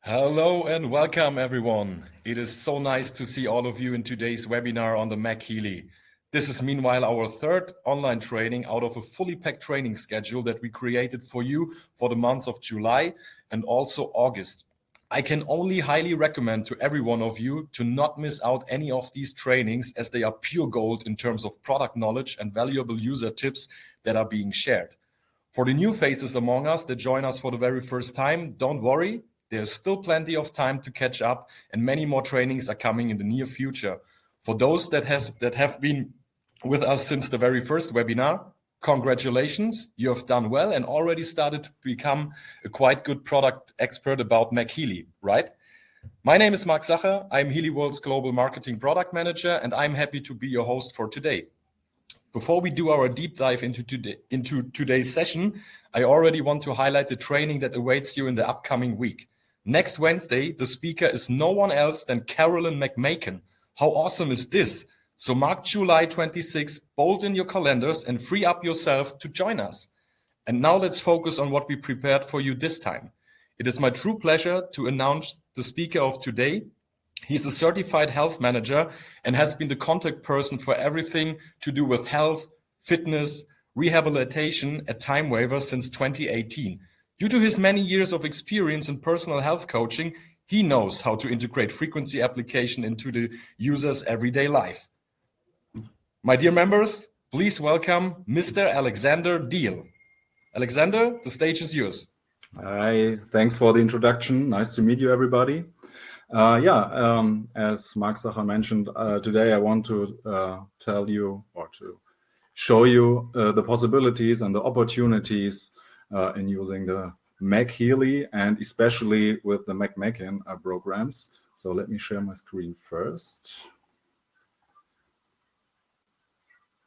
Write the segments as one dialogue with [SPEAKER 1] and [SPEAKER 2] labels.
[SPEAKER 1] Hello and welcome everyone. It is so nice to see all of you in today's webinar on the MagHealy. This is meanwhile our third online training out of a fully packed training schedule that we created for you for the months of July and also August. I can only highly recommend to every one of you to not miss out any of these trainings as they are pure gold in terms of product knowledge and valuable user tips that are being shared. For the new faces among us that join us for the very first time, don't worry. There's still plenty of time to catch up, and many more trainings are coming in the near future. For those that have been with us since the very first webinar, congratulations, you have done well and already started to become a quite good product expert about MagHealy, right? My name is Mark Sacher. I'm Healy World's Global Marketing Product Manager, and I'm happy to be your host for today. Before we do our deep dive into today's session, I already want to highlight the training that awaits you in the upcoming week. Next Wednesday, the speaker is no one else than Carolyn McMakin. How awesome is this? So mark July 26, bold in your calendars and free up yourself to join us. And now let's focus on what we prepared for you this time. It is my true pleasure to announce the speaker of today. He's a certified health manager and has been the contact person for everything to do with health, fitness, rehabilitation at Time Waiver since 2018. Due to his many years of experience in personal health coaching, he knows how to integrate frequency application into the user's everyday life. My dear members, please welcome Mr. Alexander Diehl. Alexander, the stage is yours.
[SPEAKER 2] Hi, thanks for the introduction. Nice to meet you, everybody. As Mark Sacher mentioned, today I want to tell you or to show you the possibilities and the opportunities in using the MagHealy and especially with the McMakin programs. So let me share my screen first.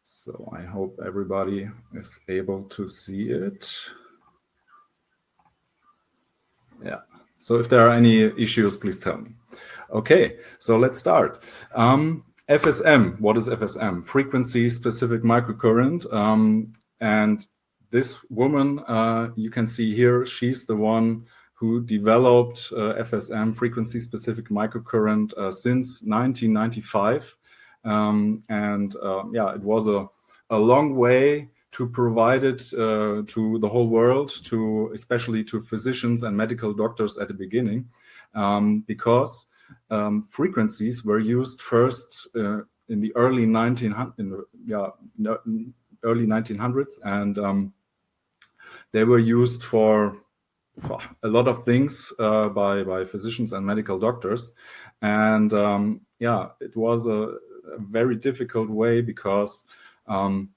[SPEAKER 2] So I hope everybody is able to see it. Yeah. So if there are any issues, please tell me. Okay, so let's start. FSM, what is FSM? Frequency specific microcurrent. And this woman, you can see here, she's the one who developed FSM, frequency specific microcurrent, since 1995. It was a long way to provide it to the whole world, especially to physicians and medical doctors at the beginning, because frequencies were used first in the early 1900s, and they were used for a lot of things by physicians and medical doctors, and it was a very difficult way because the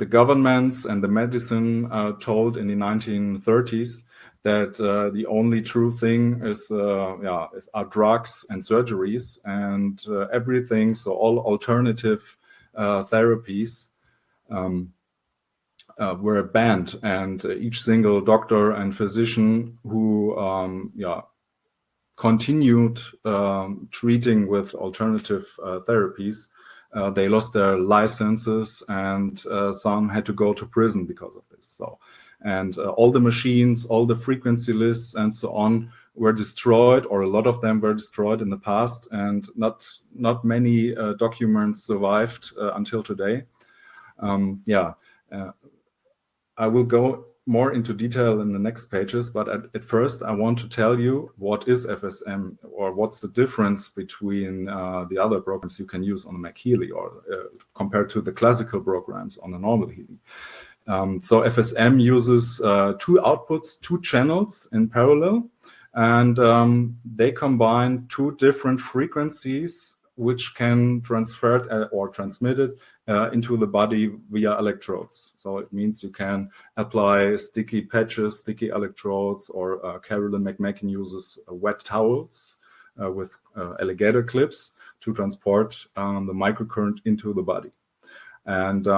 [SPEAKER 2] governments and the medicine told in the 1930s that the only true thing are drugs and surgeries and everything. So all alternative therapies were banned, and each single doctor and physician who continued treating with alternative therapies, they lost their licenses, and some had to go to prison because of this. So, and all the machines, all the frequency lists, and so on were destroyed, or a lot of them were destroyed in the past, and not many documents survived until today. I will go more into detail in the next pages, but at first I want to tell you what is FSM, or what's the difference between the other programs you can use on a MagHealy or compared to the classical programs on a normal Healy. So FSM uses two outputs, two channels in parallel, and they combine two different frequencies which can transfer or transmit it into the body via electrodes. So it means you can apply sticky patches, sticky electrodes, or Carolyn McMakin uses wet towels with alligator clips to transport the microcurrent into the body. And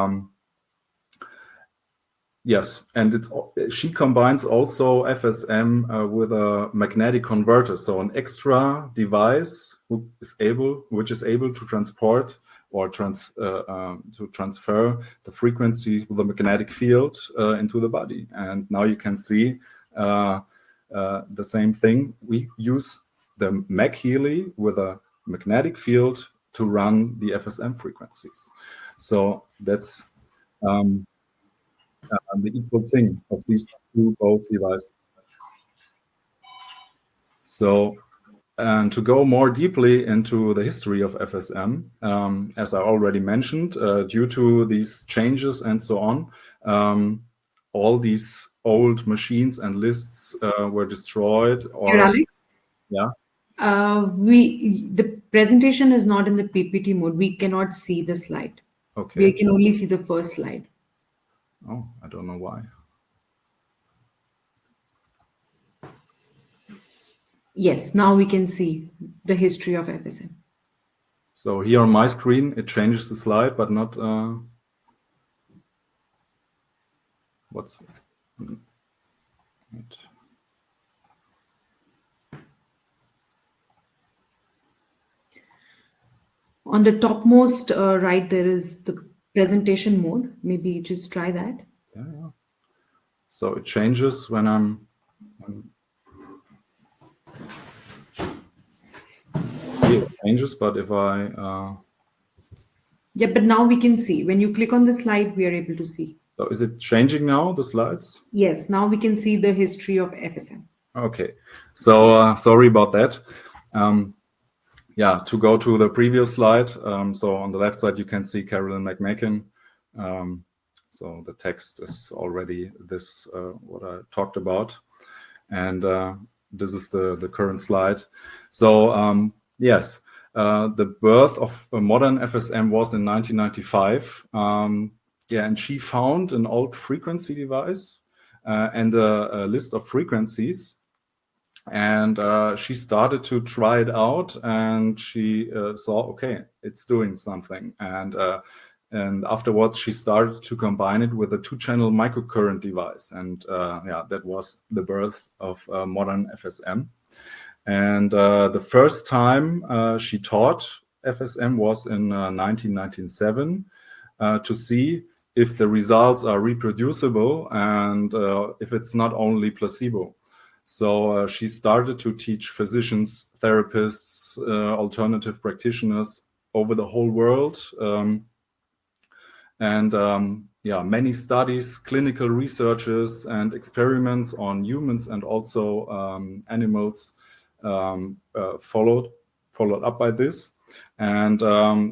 [SPEAKER 2] yes, and she combines also FSM with a magnetic converter, so an extra device which is able to transport or to transfer the frequency with the magnetic field into the body. And now you can see the same thing. We use the MagHealy with a magnetic field to run the FSM frequencies. So that's the equal thing of these two both devices. So, and to go more deeply into the history of FSM, as I already mentioned, due to these changes and so on, all these old machines and lists were destroyed. Or
[SPEAKER 3] Here, Alex?
[SPEAKER 2] Yeah.
[SPEAKER 3] The presentation is not in the PPT mode. We cannot see the slide.
[SPEAKER 2] Okay.
[SPEAKER 3] We can only see the first slide.
[SPEAKER 2] Oh, I don't know why.
[SPEAKER 3] Yes, now we can see the history of FSM.
[SPEAKER 2] So here on my screen, it changes the slide, but not what's it?
[SPEAKER 3] On the topmost right, there is the presentation mode. Maybe just try that.
[SPEAKER 2] Yeah. So it changes when I'm here it changes, but if I
[SPEAKER 3] Yeah, but now we can see. When you click on the slide, we are able to see.
[SPEAKER 2] so is it changing now, the slides?
[SPEAKER 3] Yes, now we can see the history of FSM.
[SPEAKER 2] Okay, so sorry about that. Yeah, to go to the previous slide. So on the left side, you can see Carolyn McMakin. So the text is already this, what I talked about. And this is the current slide. So yes, the birth of modern FSM was in 1995. Yeah, and she found an old frequency device and a list of frequencies. And she started to try it out, and she saw, okay, it's doing something. And afterwards, she started to combine it with a 2-channel microcurrent device. And yeah, that was the birth of modern FSM. And the first time she taught FSM was in 1997 to see if the results are reproducible and if it's not only placebo. So she started to teach physicians, therapists, alternative practitioners over the whole world. Yeah, many studies, clinical researches, and experiments on humans and also animals followed up by this. And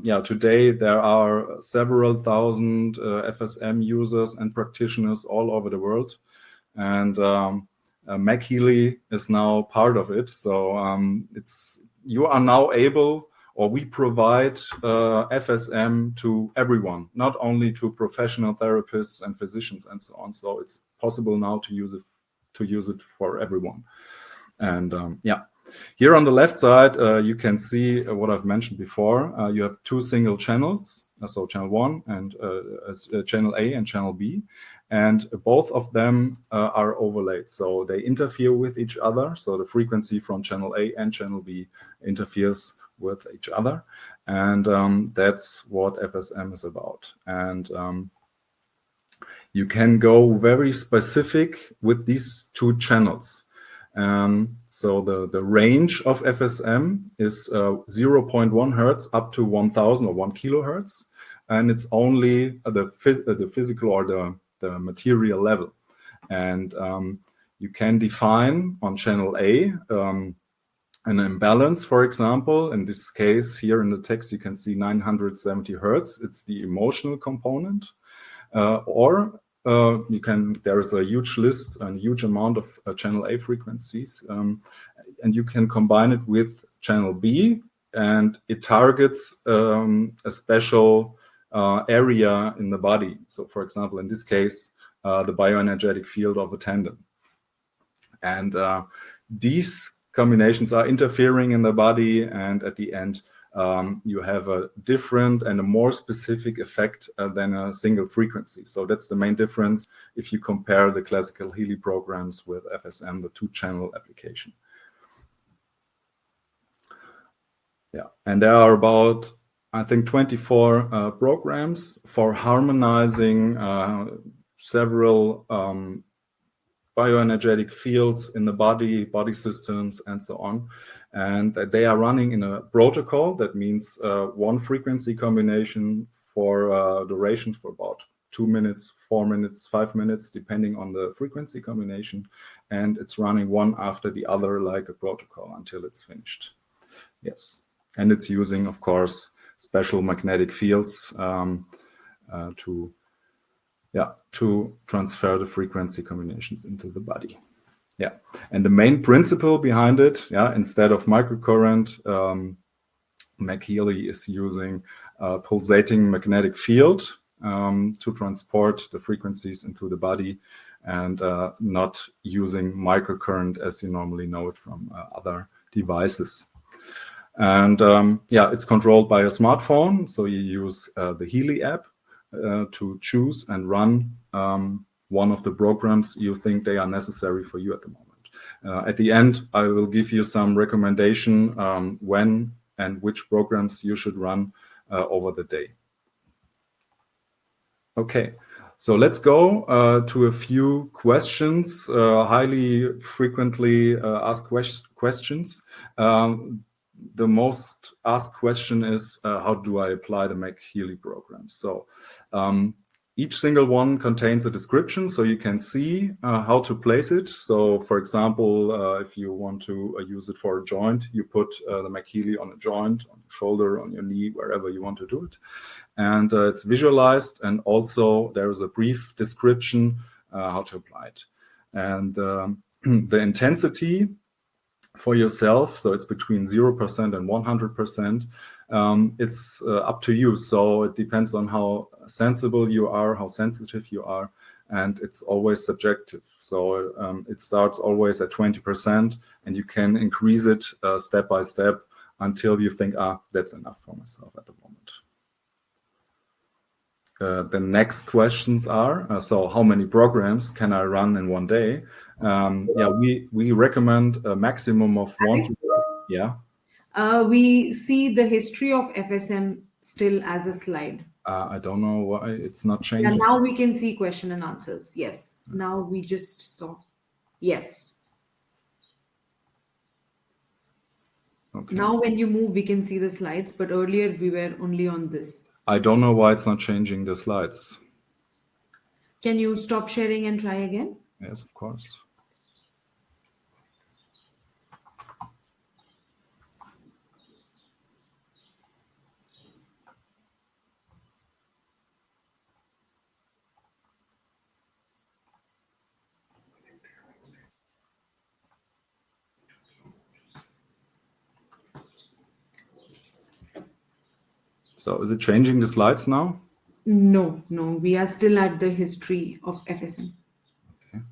[SPEAKER 2] yeah, today there are several thousand FSM users and practitioners all over the world. And MagHealy is now part of it. So you are now able, or we provide FSM to everyone, not only to professional therapists and physicians and so on. So it's possible now to use it for everyone. And yeah, here on the left side, you can see what I've mentioned before. You have 2 single channels, so channel 1 and channel A and channel B. And both of them are overlaid. So they interfere with each other. So the frequency from channel A and channel B interferes with each other. And that's what FSM is about. And you can go very specific with these 2 channels. So the range of FSM is 0.1 hertz up to 1000 or 1 kilohertz. And it's only the physical or the material level. And you can define on channel A an imbalance, for example. In this case, here in the text, you can see 970 hertz. It's the emotional component. Or there is a huge list and huge amount of channel A frequencies. And you can combine it with channel B, and it targets a special area in the body. So for example, in this case, the bioenergetic field of a tendon. And these combinations are interfering in the body, and at the end, you have a different and a more specific effect than a single frequency. So that's the main difference if you compare the classical Healy programs with FSM, the 2-channel application. Yeah, and there are about, I think, 24 programs for harmonizing several bioenergetic fields in the body systems, and so on. And they are running in a protocol. That means one frequency combination for duration for about 2 minutes, 4 minutes, 5 minutes, depending on the frequency combination. And it's running one after the other like a protocol until it's finished. Yes. And it's using, of course, special magnetic fields to transfer the frequency combinations into the body. Yeah, and the main principle behind it, instead of microcurrent, MagHealy is using a pulsating magnetic field to transport the frequencies into the body, and not using microcurrent as you normally know it from other devices. And it's controlled by a smartphone, so you use the Healy app to choose and run one of the programs you think they are necessary for you at the moment. At the end, I will give you some recommendation when and which programs you should run over the day. Okay, so let's go to a few questions, highly frequently asked questions. The most asked question is, how do I apply the MagHealy program? So each single one contains a description, so you can see how to place it. So for example, if you want to use it for a joint, you put the MagHealy on a joint, on your shoulder, on your knee, wherever you want to do it. And it's visualized, and also there is a brief description how to apply it. And the intensity for yourself, so it's between 0% and 100%. It's up to you. So it depends on how sensible you are, how sensitive you are, and it's always subjective. So it starts always at 20%, and you can increase it step by step until you think, that's enough for myself at the moment. The next questions are, so how many programs can I run in one day? We recommend a maximum of one.
[SPEAKER 3] We see the history of FSM still as a slide.
[SPEAKER 2] I don't know why it's not changing.
[SPEAKER 3] Yeah, now we can see question and answers. Yes. Now we just saw. Yes. Okay. Now when you move, we can see the slides, but earlier we were only on this.
[SPEAKER 2] I don't know why it's not changing the slides.
[SPEAKER 3] Can you stop sharing and try again?
[SPEAKER 2] Yes, of course. So is it changing the slides now?
[SPEAKER 3] No, we are still at the history of FSM.
[SPEAKER 2] Okay.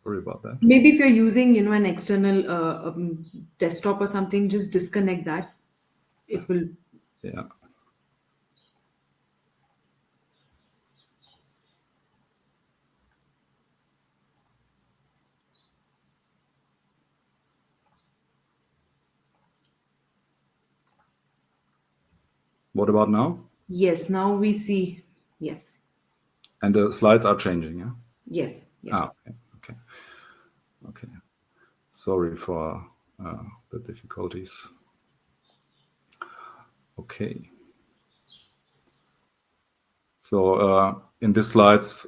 [SPEAKER 2] Sorry about that.
[SPEAKER 3] Maybe if you're using, an external desktop or something, just disconnect that. It will.
[SPEAKER 2] Yeah. What about now?
[SPEAKER 3] Yes, now we see. Yes.
[SPEAKER 2] And the slides are changing, yeah?
[SPEAKER 3] Yes.
[SPEAKER 2] Okay. Sorry for the difficulties. Okay. So in these slides,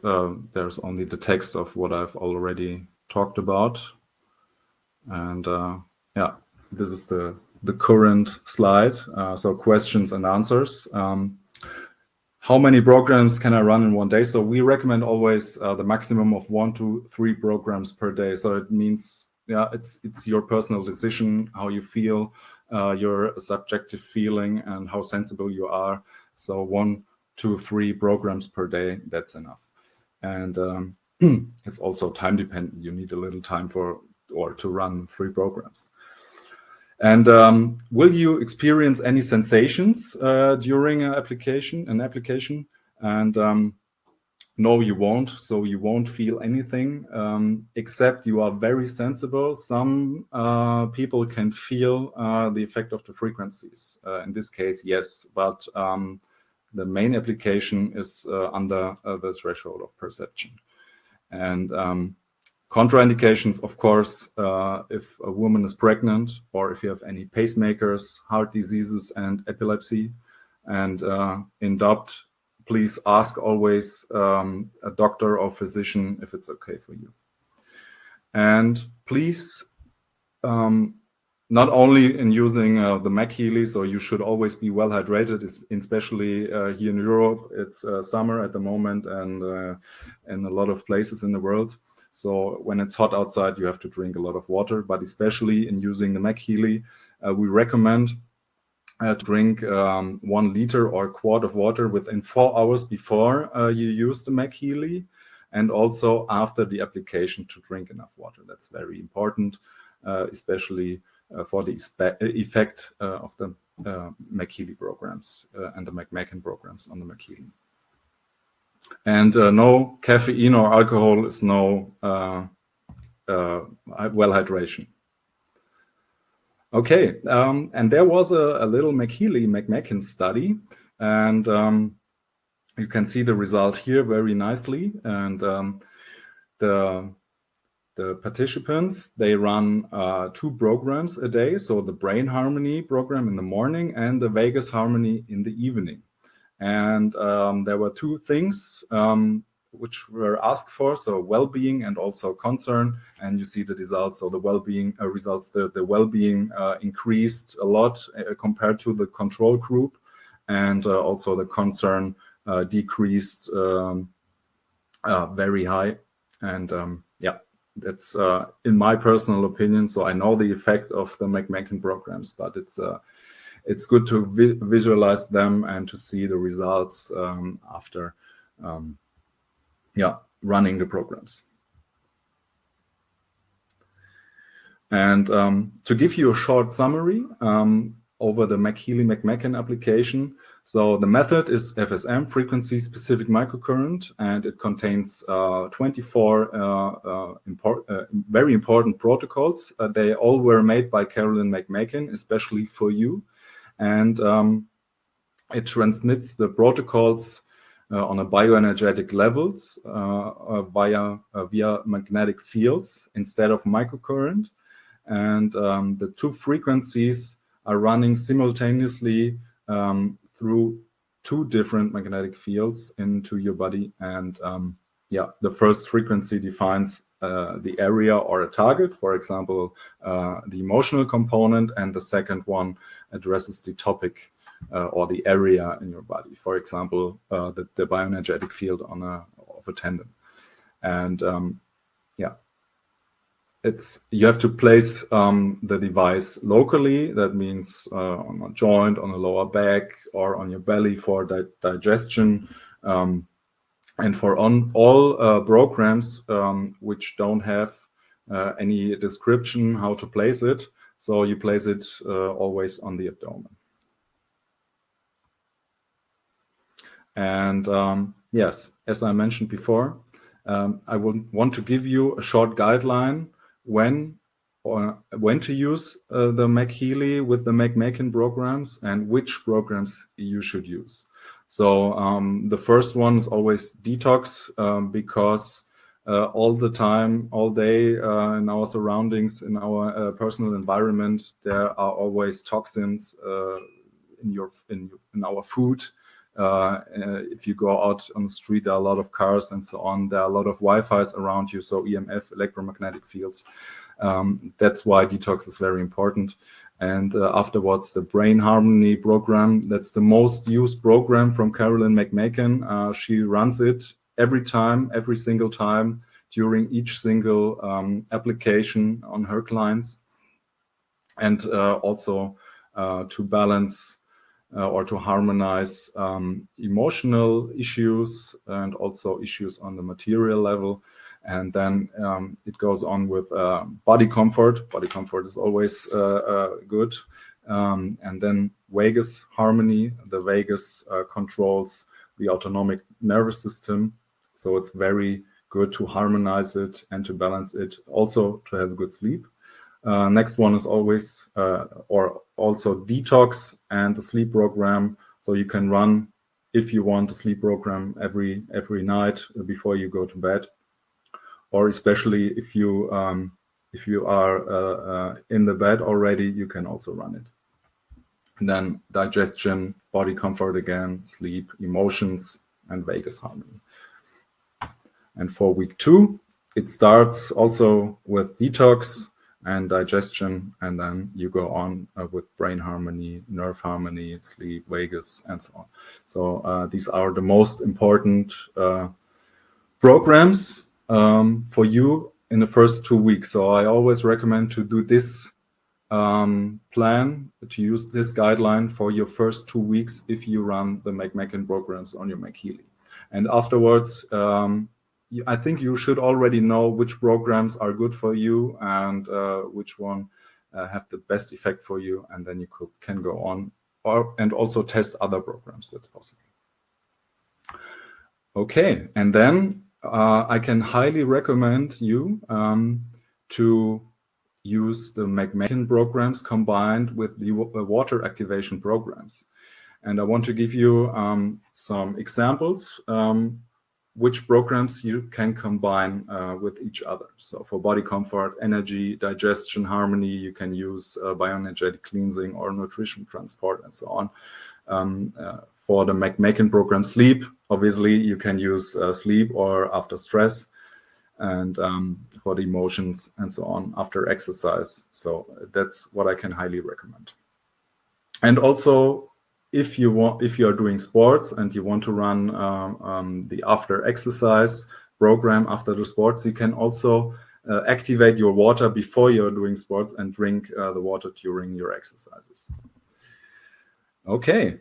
[SPEAKER 2] there's only the text of what I've already talked about. And this is the current slide. So questions and answers. How many programs can I run in one day? So we recommend always the maximum of 1 to 3 programs per day. So it means, it's your personal decision, how you feel, your subjective feeling, and how sensible you are. So 1 to 3 programs per day, that's enough. And it's also time dependent. You need a little time to run 3 programs. And will you experience any sensations during an application? And no, you won't. So you won't feel anything, except you are very sensible. Some people can feel the effect of the frequencies. In this case, yes, but the main application is under the threshold of perception. And Contraindications, of course, if a woman is pregnant or if you have any pacemakers, heart diseases, and epilepsy. And in doubt, please ask always a doctor or physician if it's okay for you. And please, not only in using the MagHealy, so you should always be well hydrated, especially here in Europe. It's summer at the moment and in a lot of places in the world. So when it's hot outside, you have to drink a lot of water, but especially in using the MagHealy, we recommend to drink 1 liter or a quart of water within 4 hours before you use the MagHealy, and also after the application to drink enough water. That's very important, especially for the effect of the MagHealy programs and the McMakin programs on the MagHealy. And no caffeine or alcohol is no well hydration. Okay, and there was a little McMakin study, and you can see the result here very nicely. And the participants, they run 2 programs a day, so the brain harmony program in the morning and the vagus harmony in the evening. And there were 2 things which were asked for, so well-being and also concern. And you see the results. So the well-being results, the well-being increased a lot compared to the control group, and also the concern decreased very high. And yeah, that's in my personal opinion. So I know the effect of the McMakin programs, but it's good to visualize them and to see the results after running the programs. And to give you a short summary over the MagHealy McMakin application. So the method is FSM, frequency specific microcurrent, and it contains 24 very important protocols. They all were made by Carolyn McMakin, especially for you. And it transmits the protocols on a bioenergetic levels via magnetic fields instead of microcurrent. And the 2 frequencies are running simultaneously through 2 different magnetic fields into your body. And the first frequency defines the area or a target, for example, the emotional component, and the second one addresses the topic or the area in your body, for example, the bioenergetic field of a tendon. And you have to place the device locally. That means on a joint, on a lower back, or on your belly for digestion. And for all programs which don't have any description how to place it, so you place it always on the abdomen. And yes, as I mentioned before, I would want to give you a short guideline when to use the MagHealy with the McMakin programs and which programs you should use. So the first one is always detox, because all the time, all day in our surroundings, in our personal environment, there are always toxins in our food. If you go out on the street, there are a lot of cars and so on. There are a lot of Wi-Fi's around you, so EMF, electromagnetic fields. That's why detox is very important. And afterwards, the brain harmony program, that's the most used program from Carolyn McMakin. She runs it every single time during each single application on her clients. And also to balance or to harmonize emotional issues and also issues on the material level. And then it goes on with body comfort. Body comfort is always good. And then vagus harmony. The vagus controls the autonomic nervous system. So it's very good to harmonize it and to balance it. Also to have good sleep. Next one is always or also detox and the sleep program. So you can run, if you want, a sleep program every night before you go to bed. or especially if you are in the bed already, you can also run it. And then digestion, body comfort again, sleep, emotions, and vagus harmony. And for week 2, it starts also with detox and digestion, and then you go on with brain harmony, nerve harmony, sleep, vagus, and so on. So these are the most important programs for you in the first 2 weeks. So I always recommend to do this plan, to use this guideline for your first 2 weeks if you run the McMakin programs on your MagHealy. And afterwards, I think you should already know which programs are good for you and which one have the best effect for you, and then you can go on and also test other programs. That's possible. Okay, and then I can highly recommend you to use the McMakin programs combined with the water activation programs. And I want to give you some examples which programs you can combine with each other. So for body comfort, energy, digestion, harmony, you can use bioenergetic cleansing or nutrition transport and so on. For the McMakin program, sleep, obviously you can use sleep or after stress, and for the emotions and so on after exercise. So that's what I can highly recommend. And also, if you are doing sports and you want to run the after exercise program after the sports, you can also activate your water before you're doing sports and drink the water during your exercises. Okay,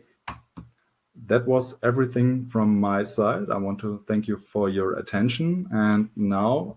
[SPEAKER 2] that was everything from my side. I want to thank you for your attention, and now